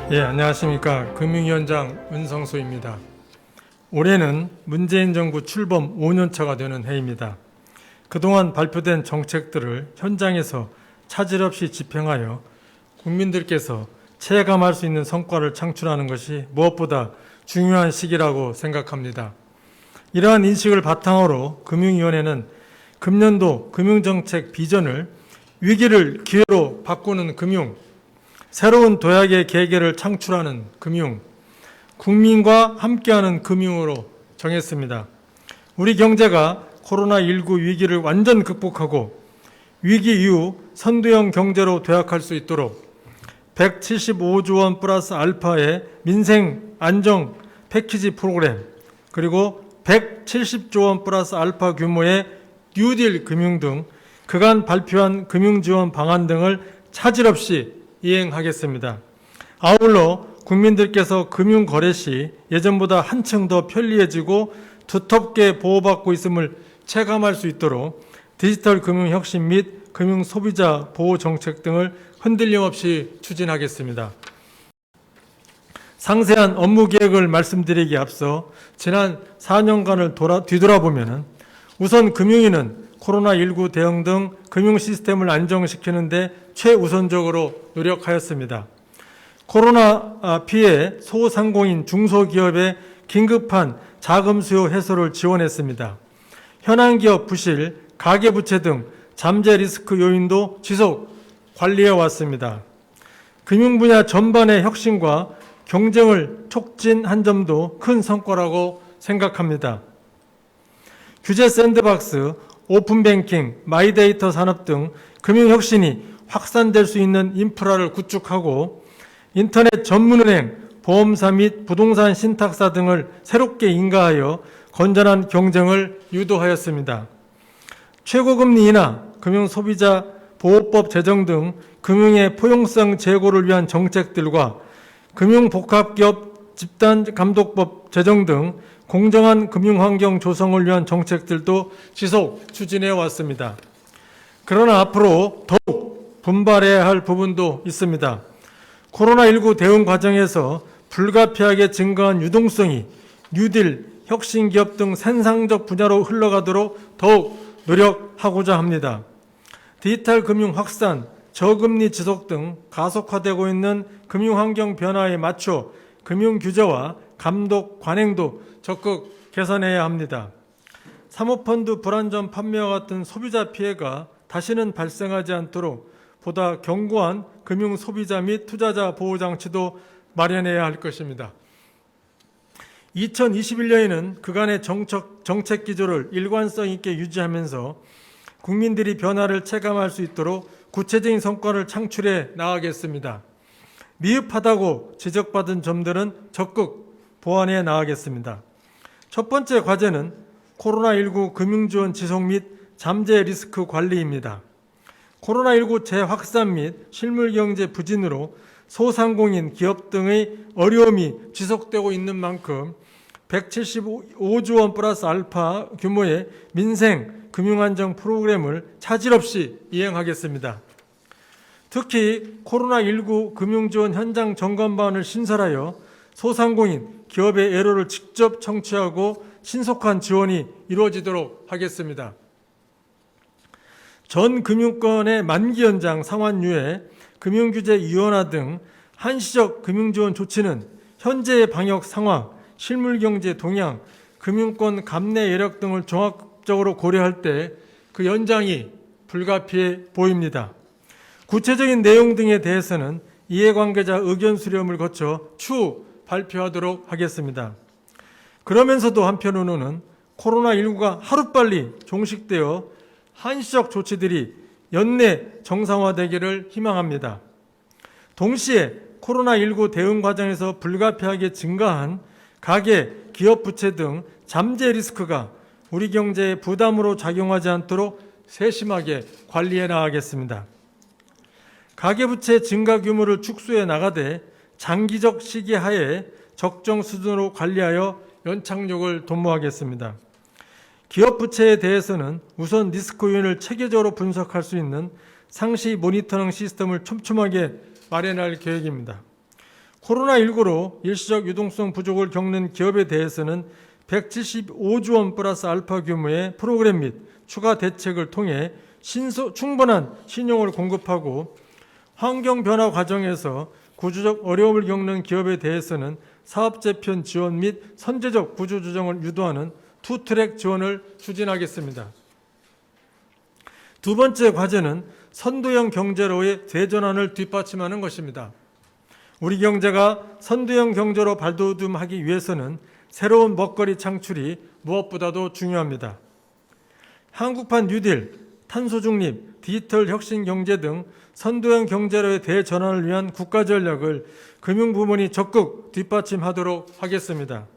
안녕하십니까. 금융위원장 은성수입니다. 올해는 문재인 정부 출범 5년차가 되는 해입니다. 그동안 발표된 정책들을 현장에서 차질 없이 집행하여 국민들께서 체감할 수 있는 성과를 창출하는 것이 무엇보다 중요한 시기라고 생각합니다. 이러한 인식을 바탕으로 금융위원회는 금년도 금융정책 비전을 위기를 기회로 바꾸는 금융, 새로운 도약의 계기를 창출하는 금융, 국민과 함께하는 금융으로 정했습니다. 우리 경제가 코로나19 위기를 완전 극복하고 위기 이후 선두형 경제로 도약할 수 있도록 175조 원 플러스 알파의 민생 안정 패키지 프로그램, 그리고 170조 원 플러스 알파 규모의 뉴딜 금융 등 그간 발표한 금융지원 방안 등을 차질 없이 이행하겠습니다. 아울러 국민들께서 금융거래 시 예전보다 한층 더 편리해지고 두텁게 보호받고 있음을 체감할 수 있도록 디지털 금융혁신 및 금융소비자 보호 정책 등을 흔들림 없이 추진하겠습니다. 상세한 업무 계획을 말씀드리기에 앞서 지난 4년간을 뒤돌아보면 우선 금융위는 코로나19 대응 등 금융 시스템을 안정시키는 데 최우선적으로 노력하였습니다. 코로나 피해 소상공인 중소기업의 긴급한 자금 수요 해소를 지원했습니다. 현황기업 부실, 가계부채 등 잠재 리스크 요인도 지속 관리해 왔습니다. 금융 분야 전반의 혁신과 경쟁을 촉진한 점도 큰 성과라고 생각합니다. 규제 샌드박스, 오픈뱅킹, 마이데이터 산업 등 금융혁신이 확산될 수 있는 인프라를 구축하고 인터넷 전문은행, 보험사 및 부동산 신탁사 등을 새롭게 인가하여 건전한 경쟁을 유도하였습니다. 최고금리 인하, 금융소비자 보호법 제정 등 금융의 포용성 제고를 위한 정책들과 금융복합기업 집단감독법 제정 등 공정한 금융환경 조성을 위한 정책들도 지속 추진해 왔습니다. 그러나 앞으로 더욱 분발해야 할 부분도 있습니다. 코로나19 대응 과정에서 불가피하게 증가한 유동성이 뉴딜, 혁신기업 등 생산적 분야로 흘러가도록 더욱 노력하고자 합니다. 디지털 금융 확산, 저금리 지속 등 가속화되고 있는 금융환경 변화에 맞춰 금융규제와 감독, 관행도 적극 개선해야 합니다. 사모펀드 불안전 판매와 같은 소비자 피해가 다시는 발생하지 않도록 보다 견고한 금융 소비자 및 투자자 보호 장치도 마련해야 할 것입니다. 2021년에는 그간의 정책 기조를 일관성 있게 유지하면서 국민들이 변화를 체감할 수 있도록 구체적인 성과를 창출해 나가겠습니다. 미흡하다고 지적받은 점들은 적극 보완해 나가겠습니다. 첫 번째 과제는 코로나19 금융지원 지속 및 잠재 리스크 관리입니다. 코로나19 재확산 및 실물경제 부진으로 소상공인, 기업 등의 어려움이 지속되고 있는 만큼 175조 원 플러스 알파 규모의 민생 금융안정 프로그램을 차질 없이 이행하겠습니다. 특히 코로나19 금융지원 현장 점검반을 신설하여 소상공인, 기업의 애로를 직접 청취하고 신속한 지원이 이루어지도록 하겠습니다. 전 금융권의 만기 연장 상환유예, 금융규제 유연화 등 한시적 금융지원 조치는 현재의 방역 상황, 실물경제 동향, 금융권 감내 여력 등을 종합적으로 고려할 때 그 연장이 불가피해 보입니다. 구체적인 내용 등에 대해서는 이해관계자 의견 수렴을 거쳐 추후 발표하도록 하겠습니다. 그러면서도 한편으로는 코로나19가 하루빨리 종식되어 한시적 조치들이 연내 정상화되기를 희망합니다. 동시에 코로나19 대응 과정에서 불가피하게 증가한 가계, 기업 부채 등 잠재 리스크가 우리 경제에 부담으로 작용하지 않도록 세심하게 관리해 나가겠습니다. 가계부채 증가 규모를 축소해 나가되 장기적 시기 하에 적정 수준으로 관리하여 연착륙을 도모하겠습니다. 기업 부채에 대해서는 우선 리스크 요인을 체계적으로 분석할 수 있는 상시 모니터링 시스템을 촘촘하게 마련할 계획입니다. 코로나19로 일시적 유동성 부족을 겪는 기업에 대해서는 175조 원 플러스 알파 규모의 프로그램 및 추가 대책을 통해 충분한 신용을 공급하고, 환경 변화 과정에서 구조적 어려움을 겪는 기업에 대해서는 사업 재편 지원 및 선제적 구조 조정을 유도하는 투트랙 지원을 추진하겠습니다. 두 번째 과제는 선도형 경제로의 대전환을 뒷받침하는 것입니다. 우리 경제가 선도형 경제로 발돋움하기 위해서는 새로운 먹거리 창출이 무엇보다도 중요합니다. 한국판 뉴딜, 탄소 중립, 디지털 혁신 경제 등 선도형 경제로의 대전환을 위한 국가 전략을 금융부문이 적극 뒷받침하도록 하겠습니다.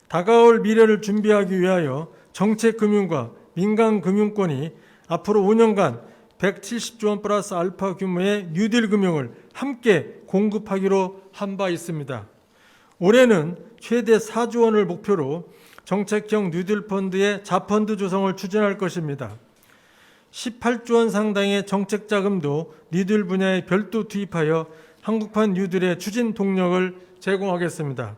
다가올 미래를 준비하기 위하여 정책금융과 민간금융권이 앞으로 5년간 170조 원 플러스 알파 규모의 뉴딜 금융을 함께 공급하기로 한 바 있습니다. 올해는 최대 4조 원을 목표로 정책형 뉴딜 펀드의 자펀드 조성을 추진할 것입니다. 18조 원 상당의 정책 자금도 뉴딜 분야에 별도 투입하여 한국판 뉴딜의 추진 동력을 제공하겠습니다.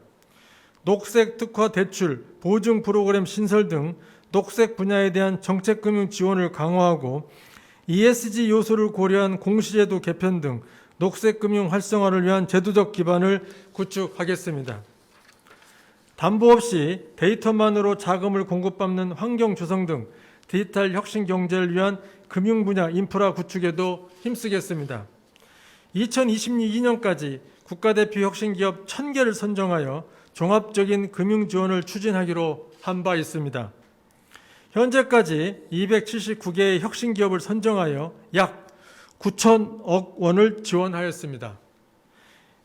녹색 특화 대출, 보증 프로그램 신설 등 녹색 분야에 대한 정책금융 지원을 강화하고, ESG 요소를 고려한 공시제도 개편 등 녹색금융 활성화를 위한 제도적 기반을 구축하겠습니다. 담보 없이 데이터만으로 자금을 공급받는 환경 조성 등 디지털 혁신 경제를 위한 금융 분야 인프라 구축에도 힘쓰겠습니다. 2022년까지 국가대표 혁신기업 1000개를 선정하여 종합적인 금융 지원을 추진하기로 한 바 있습니다. 현재까지 279개의 혁신기업을 선정하여 약 9천억 원을 지원하였습니다.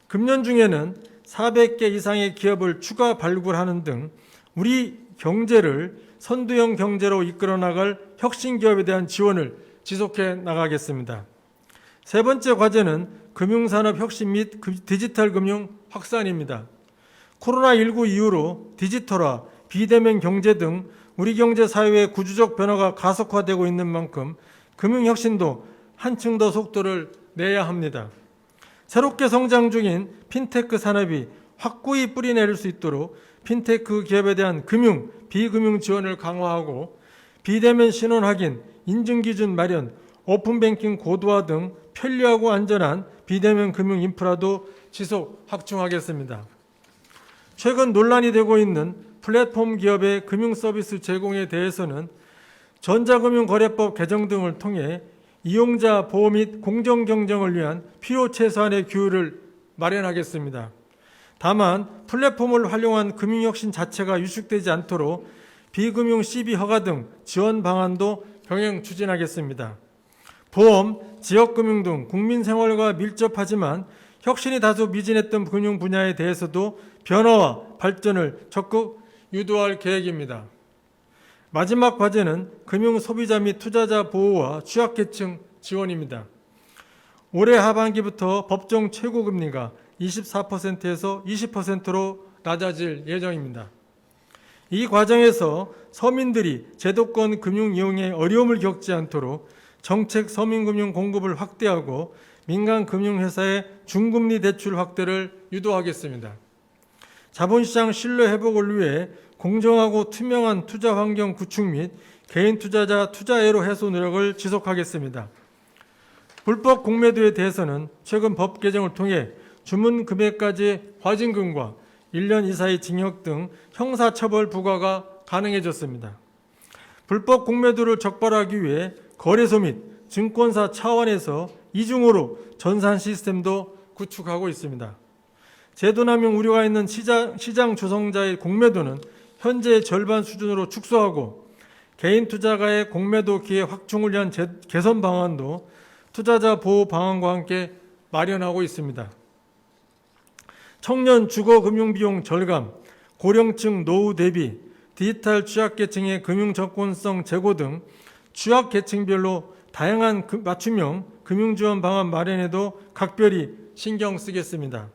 금년 중에는 400개 이상의 기업을 추가 발굴하는 등 우리 경제를 선도형 경제로 이끌어 나갈 혁신기업에 대한 지원을 지속해 나가겠습니다. 세 번째 과제는 금융산업 혁신 및 디지털 금융 확산입니다. 코로나19 이후로 디지털화, 비대면 경제 등 우리 경제 사회의 구조적 변화가 가속화되고 있는 만큼 금융혁신도 한층 더 속도를 내야 합니다. 새롭게 성장 중인 핀테크 산업이 확고히 뿌리내릴 수 있도록 핀테크 기업에 대한 금융, 비금융 지원을 강화하고, 비대면 신원 확인, 인증기준 마련, 오픈뱅킹 고도화 등 편리하고 안전한 비대면 금융 인프라도 지속 확충하겠습니다. 최근 논란이 되고 있는 플랫폼 기업의 금융 서비스 제공에 대해서는 전자금융거래법 개정 등을 통해 이용자 보호 및 공정 경쟁을 위한 필요 최소한의 규율을 마련하겠습니다. 다만 플랫폼을 활용한 금융혁신 자체가 위축되지 않도록 비금융 CB 허가 등 지원 방안도 병행 추진하겠습니다. 보험, 지역금융 등 국민 생활과 밀접하지만 혁신이 다소 미진했던 금융 분야에 대해서도 변화와 발전을 적극 유도할 계획입니다. 마지막 과제는 금융 소비자 및 투자자 보호와 취약계층 지원입니다. 올해 하반기부터 법정 최고금리가 24%에서 20%로 낮아질 예정입니다. 이 과정에서 서민들이 제도권 금융 이용에 어려움을 겪지 않도록 정책 서민금융 공급을 확대하고 민간금융회사의 중금리 대출 확대를 유도하겠습니다. 자본시장 신뢰 회복을 위해 공정하고 투명한 투자 환경 구축 및 개인 투자자 투자애로 해소 노력을 지속하겠습니다. 불법 공매도에 대해서는 최근 법 개정을 통해 주문 금액까지 과징금과 1년 이사의 징역 등 형사처벌 부과가 가능해졌습니다. 불법 공매도를 적발하기 위해 거래소 및 증권사 차원에서 이중으로 전산 시스템도 구축하고 있습니다. 제도남용 우려가 있는 시장 조성자의 공매도는 현재의 절반 수준으로 축소하고, 개인 투자가의 공매도 기회 확충을 위한 개선 방안도 투자자 보호 방안과 함께 마련하고 있습니다. 청년 주거 금융 비용 절감, 고령층 노후 대비, 디지털 취약계층의 금융 접근성 제고 등 취약계층별로 다양한 맞춤형 금융지원 방안 마련에도 각별히 신경 쓰겠습니다.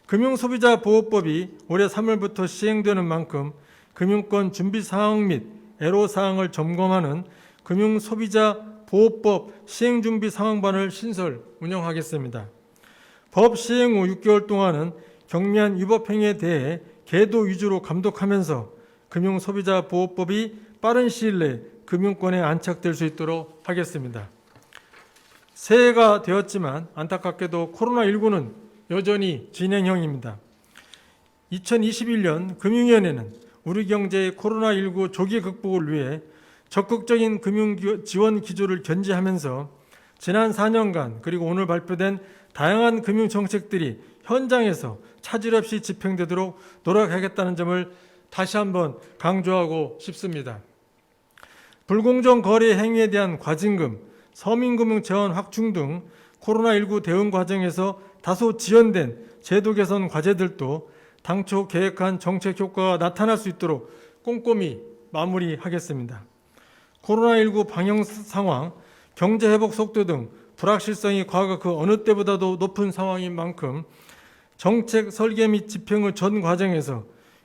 금융소비자보호법이 올해 3월부터 시행되는 만큼 금융권 준비사항 및 애로사항을 점검하는 금융소비자보호법 시행준비 상황반을 신설 운영하겠습니다. 법 시행 후 6개월 동안은 경미한 위법행위에 대해 계도 위주로 감독하면서 금융소비자보호법이 빠른 시일 내 금융권에 안착될 수 있도록 하겠습니다. 새해가 되었지만 안타깝게도 코로나19는 여전히 진행형입니다. 2021년 금융위원회는 우리 경제의 코로나19 조기 극복을 위해 적극적인 금융 지원 기조를 견지하면서 지난 4년간 그리고 오늘 발표된 다양한 금융 정책들이 현장에서 차질 없이 집행되도록 노력하겠다는 점을 다시 한번 강조하고 싶습니다. 불공정 거래 행위에 대한 과징금, 서민금융 재원 확충 등 코로나19 대응 과정에서 다소 지연된 제도 개선 과제들도 당초 계획한 정책 효과가 나타날 수 있도록 꼼꼼히 마무리하겠습니다. 코로나19 방역 상황, 경제 회복 속도 등 불확실성이 과거 그 어느 때보다도 높은 상황인 만큼 정책 설계 및 집행의 전 과정에서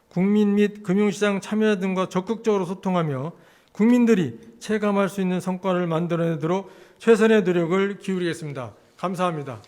국민 및 금융시장 참여자 등과 적극적으로 소통하며 국민들이 체감할 수 있는 성과를 만들어내도록 최선의 노력을 기울이겠습니다. 감사합니다.